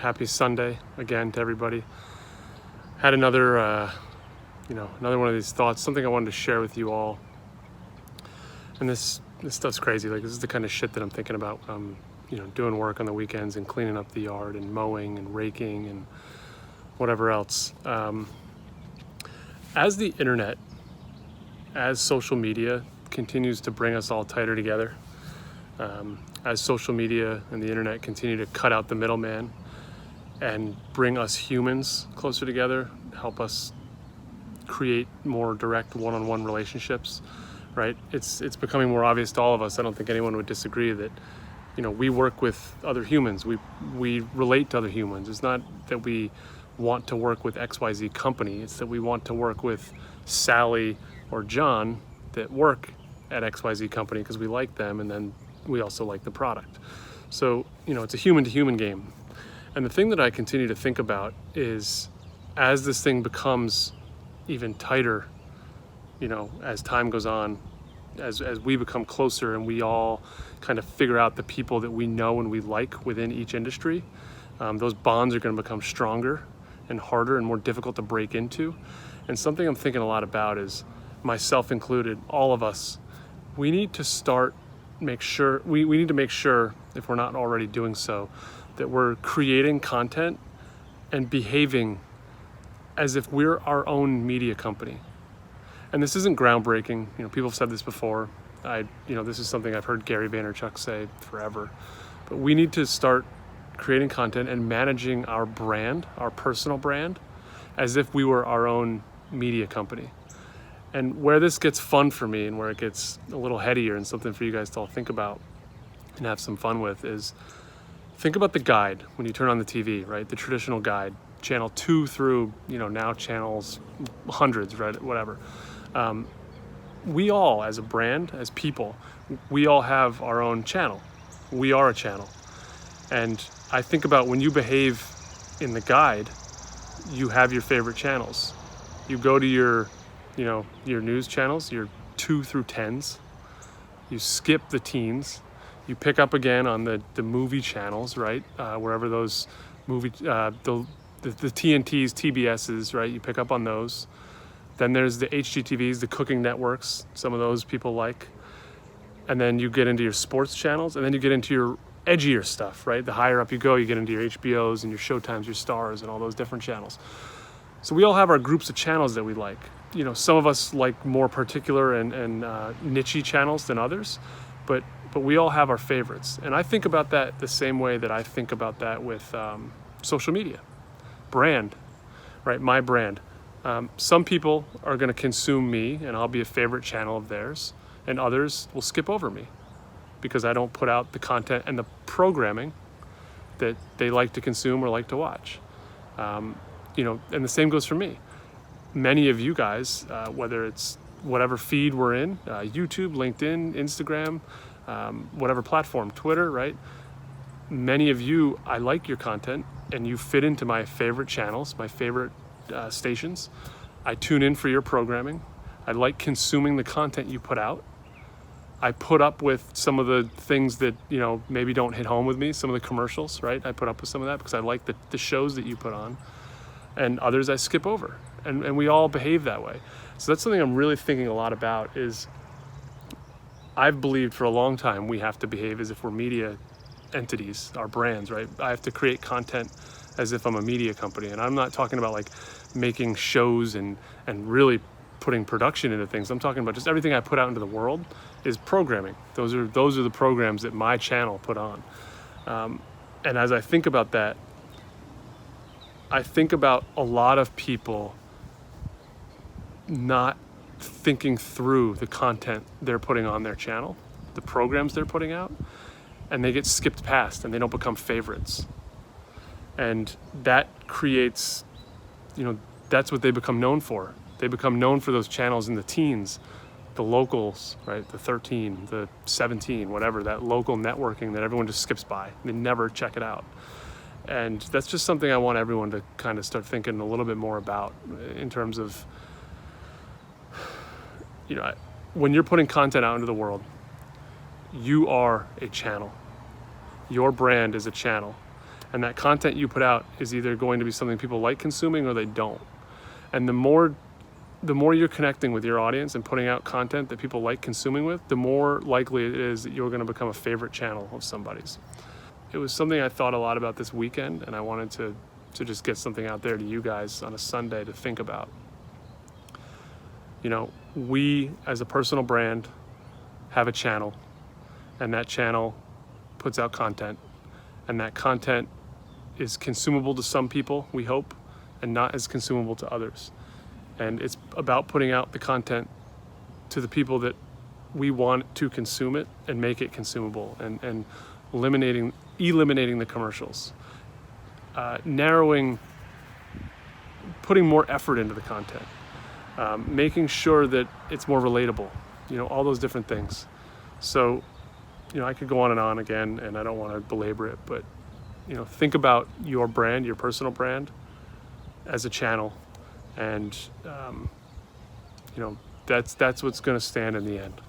Happy Sunday again to everybody. Had another one of these thoughts, something I wanted to share with you all. And this stuff's crazy. Like, this is the kind of shit that I'm thinking about. Doing work on the weekends and cleaning up the yard and mowing and raking and whatever else. As the internet, as social media continues to bring us all tighter together, as social media and the internet continue to cut out the middleman and bring us humans closer together, help us create more direct one-on-one relationships, right? It's becoming more obvious to all of us. I don't think anyone would disagree that, we work with other humans. We relate to other humans. It's not that we want to work with XYZ company. It's that we want to work with Sally or John that work at XYZ company because we like them, and then we also like the product. So, it's a human to human game. And the thing that I continue to think about is, as this thing becomes even tighter, as time goes on, as we become closer and we all kind of figure out the people that we know and we like within each industry, those bonds are going to become stronger and harder and more difficult to break into. And something I'm thinking a lot about is, myself included, all of us, we need to make sure, if we're not already doing so, that we're creating content and behaving as if we're our own media company. And this isn't groundbreaking. People have said this before. This is something I've heard Gary Vaynerchuk say forever. But we need to start creating content and managing our brand, our personal brand, as if we were our own media company. And where this gets fun for me and where it gets a little headier and something for you guys to all think about and have some fun with is, think about the guide when you turn on the TV, right? The traditional guide, channel 2 through, now channels hundreds, right? Whatever. We all, as a brand, as people, we all have our own channel. We are a channel. And I think about when you behave in the guide, you have your favorite channels. You go to your news channels, your 2 through 10s. You skip the teens. You pick up again on the movie channels, right? Wherever those movie, the TNTs, TBSs, right? You pick up on those. Then there's the HGTVs, the cooking networks. Some of those people like. And then you get into your sports channels, and then you get into your edgier stuff, right? The higher up you go, you get into your HBOs and your Showtimes, your Stars, and all those different channels. So we all have our groups of channels that we like. Some of us like more particular and niche-y channels than others, but we all have our favorites. And I think about that the same way that I think about that with social media. Brand, right? My brand. Some people are going to consume me and I'll be a favorite channel of theirs, and others will skip over me because I don't put out the content and the programming that they like to consume or like to watch. And the same goes for me. Many of you guys, whether it's whatever feed we're in, YouTube, LinkedIn, Instagram, whatever platform, Twitter, right? Many of you, I like your content and you fit into my favorite channels, my favorite stations. I tune in for your programming. I like consuming the content you put out. I put up with some of the things that, maybe don't hit home with me, some of the commercials, right? I put up with some of that because I like the shows that you put on. And others I skip over. And we all behave that way. So that's something I'm really thinking a lot about is, I've believed for a long time we have to behave as if we're media entities, our brands, right? I have to create content as if I'm a media company. And I'm not talking about like making shows and really putting production into things. I'm talking about just everything I put out into the world is programming. Those are the programs that my channel put on. And as I think about that, I think about a lot of people not thinking through the content they're putting on their channel, the programs they're putting out, and they get skipped past and they don't become favorites. And that creates, that's what they become known for. They become known for those channels in the teens, the locals, right? The 13, the 17, whatever, that local networking that everyone just skips by. They never check it out. And that's just something I want everyone to kind of start thinking a little bit more about in terms of, when you're putting content out into the world, you are a channel. Your brand is a channel. And that content you put out is either going to be something people like consuming or they don't. And the more you're connecting with your audience and putting out content that people like consuming with, the more likely it is that you're going to become a favorite channel of somebody's. It was something I thought a lot about this weekend, and I wanted to just get something out there to you guys on a Sunday to think about. You know, we as a personal brand have a channel, and that channel puts out content, and that content is consumable to some people, we hope, and not as consumable to others. And it's about putting out the content to the people that we want to consume it and make it consumable, and eliminating the commercials, putting more effort into the content, making sure that it's more relatable, you know, all those different things. So, you know, I could go on and on again, and I don't want to belabor it, but, you know, think about your brand, your personal brand, as a channel, and you know, that's what's going to stand in the end.